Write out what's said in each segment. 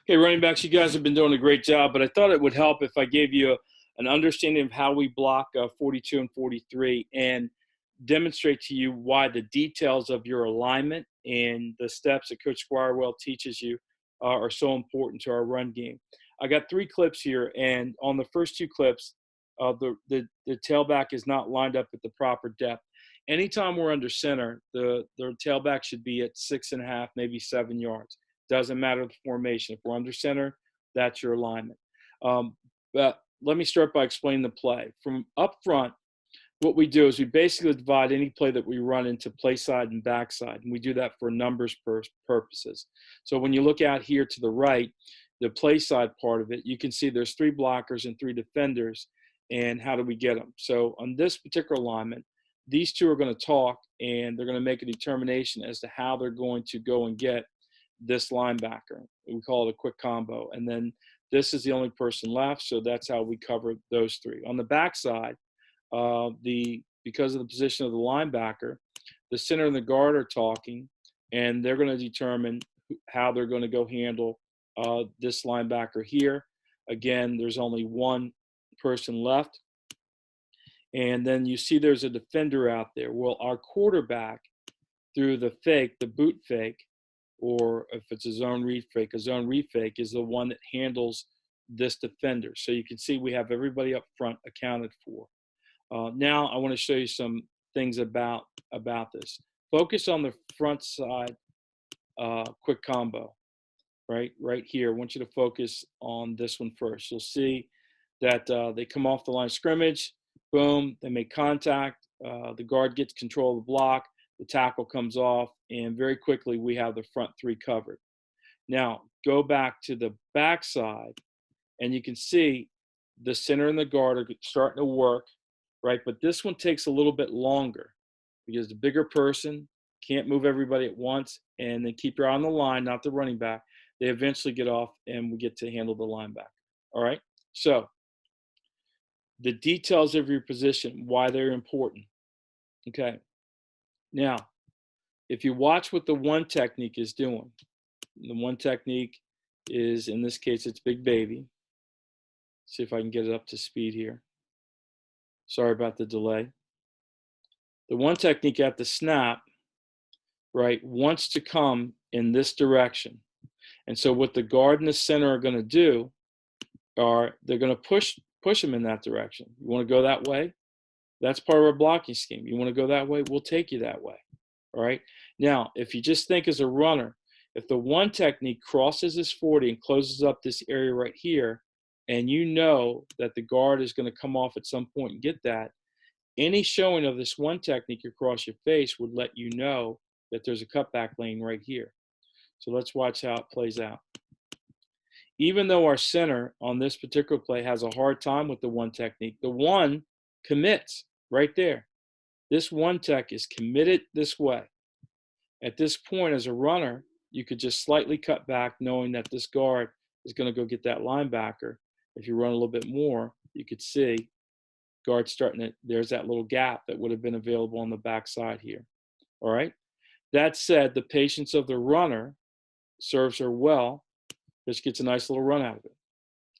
Okay, running backs, you guys have been doing a great job, but I thought it would help if I gave you an understanding of how we block 42 and 43 and demonstrate to you why the details of your alignment and the steps that Coach Squirewell teaches you are so important to our run game. I got 3 clips here, and on the first 2 clips, the tailback is not lined up at the proper depth. Anytime we're under center, the tailback should be at 6.5, maybe 7 yards. Doesn't matter the formation. If we're under center, that's your alignment. But let me start by explaining the play. From up front, what we do is we basically divide any play that we run into play side and backside, and we do that for numbers purposes. So when you look out here to the right, the play side part of it, you can see there's 3 blockers and 3 defenders, and how do we get them? So on this particular alignment, these 2 are going to talk, and they're going to make a determination as to how they're going to go and get this linebacker. We call it a quick combo. And then this is the only person left, so that's how we cover those 3. On the backside, because of the position of the linebacker, the center and the guard are talking, and they're going to determine how they're going to go handle this linebacker here. Again, there's only 1 person left. And then you see there's a defender out there. Well, our quarterback, through the fake, the boot fake, or if it's a zone read fake is the one that handles this defender. So you can see we have everybody up front accounted for. Now I want to show you some things about this. Focus on the front side quick combo, right here. I want you to focus on this one first. You'll see that they come off the line of scrimmage, boom, they make contact, the guard gets control of the block, the tackle comes off, and very quickly we have the front 3 covered. Now go back to the backside, and you can see the center and the guard are starting to work, right? But this one takes a little bit longer because the bigger person can't move everybody at once, and then keep your eye on the line, not the running back. They eventually get off, and we get to handle the linebacker. All right? So the details of your position, why they're important. Okay. Now, if you watch what the 1 technique is doing, the 1 technique is, in this case, it's Big Baby. See if I can get it up to speed here. Sorry about the delay. The 1 technique at the snap, right, wants to come in this direction. And so what the guard and the center are going to do are they're going to push them in that direction. You want to go that way? That's part of our blocking scheme. You want to go that way? We'll take you that way. All right. Now, if you just think as a runner, if the 1 technique crosses this 40 and closes up this area right here, and you know that the guard is going to come off at some point and get that, any showing of this 1 technique across your face would let you know that there's a cutback lane right here. So let's watch how it plays out. Even though our center on this particular play has a hard time with the 1 technique, the 1 commits right there. This 1 tech is committed this way. At this point, as a runner, you could just slightly cut back, knowing that this guard is going to go get that linebacker. If you run a little bit more, you could see guard starting it. There's that little gap that would have been available on the backside here. All right. That said, the patience of the runner serves her well. Just gets a nice little run out of it.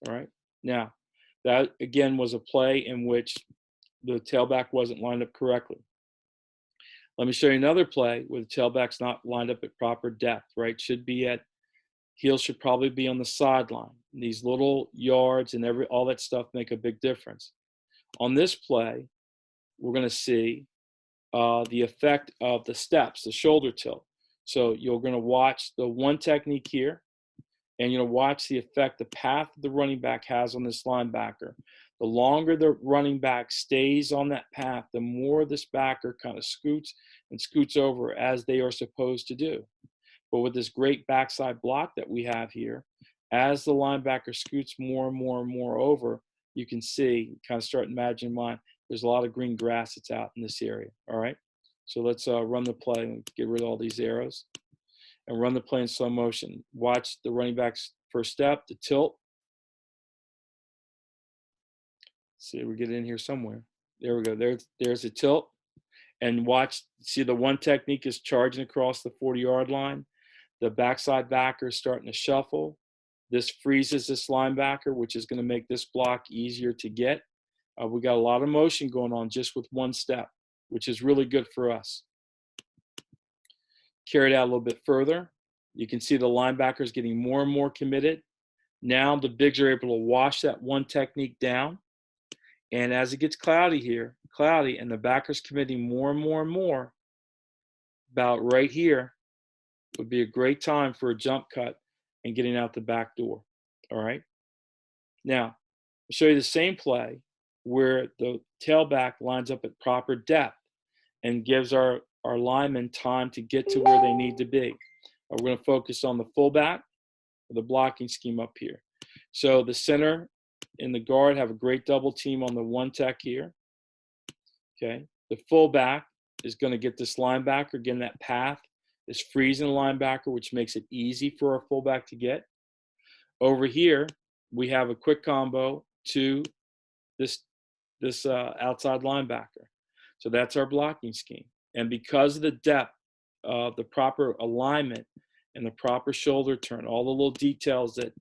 All right. Now, that again was a play in which the tailback wasn't lined up correctly. Let me show you another play where the tailback's not lined up at proper depth, right? Heels should probably be on the sideline. These little yards and all that stuff make a big difference. On this play, we're going to see the effect of the steps, the shoulder tilt. So you're going to watch the 1 technique here, and you're going to watch the effect the path the running back has on this linebacker. The longer the running back stays on that path, the more this backer kind of scoots over as they are supposed to do. But with this great backside block that we have here, as the linebacker scoots more and more and more over, you can see, kind of start imagining in mind, there's a lot of green grass that's out in this area. All right. So let's run the play and get rid of all these arrows and run the play in slow motion. Watch the running back's first step, the tilt. See, we get in here somewhere. There we go. There's a tilt. And watch, see the 1 technique is charging across the 40-yard line. The backside backer is starting to shuffle. This freezes this linebacker, which is going to make this block easier to get. We got a lot of motion going on just with one step, which is really good for us. Carry it out a little bit further. You can see the linebackers getting more and more committed. Now the bigs are able to wash that one technique down. And as it gets cloudy here, and the backer's committing more and more and more, about right here would be a great time for a jump cut and getting out the back door. All right. Now, I'll show you the same play where the tailback lines up at proper depth and gives our linemen time to get to where they need to be. We're going to focus on the fullback, the blocking scheme up here. So the center and the guard have a great double team on the one tech here. Okay. The fullback is going to get this linebacker. Again, that path is freezing the linebacker, which makes it easy for our fullback to get. Over here, we have a quick combo to this outside linebacker. So that's our blocking scheme. And because of the depth of the proper alignment and the proper shoulder turn, all the little details that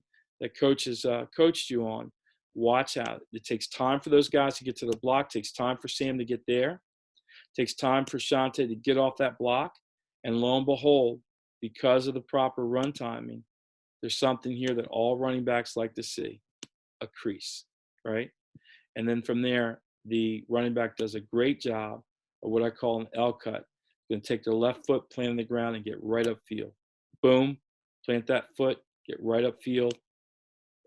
coaches coached you on, watch out. It takes time for those guys to get to the block. It takes time for Sam to get there. It takes time for Shante to get off that block. And lo and behold, because of the proper run timing, there's something here that all running backs like to see, a crease, right? And then from there, the running back does a great job of what I call an L cut. Going to take their left foot, plant on the ground, and get right upfield. Boom, plant that foot, get right upfield,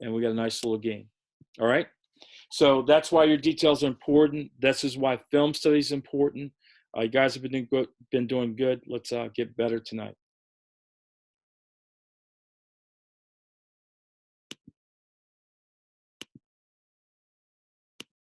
and we got a nice little game. All right? So that's why your details are important. This is why film study is important. You guys have been doing good. Let's get better tonight.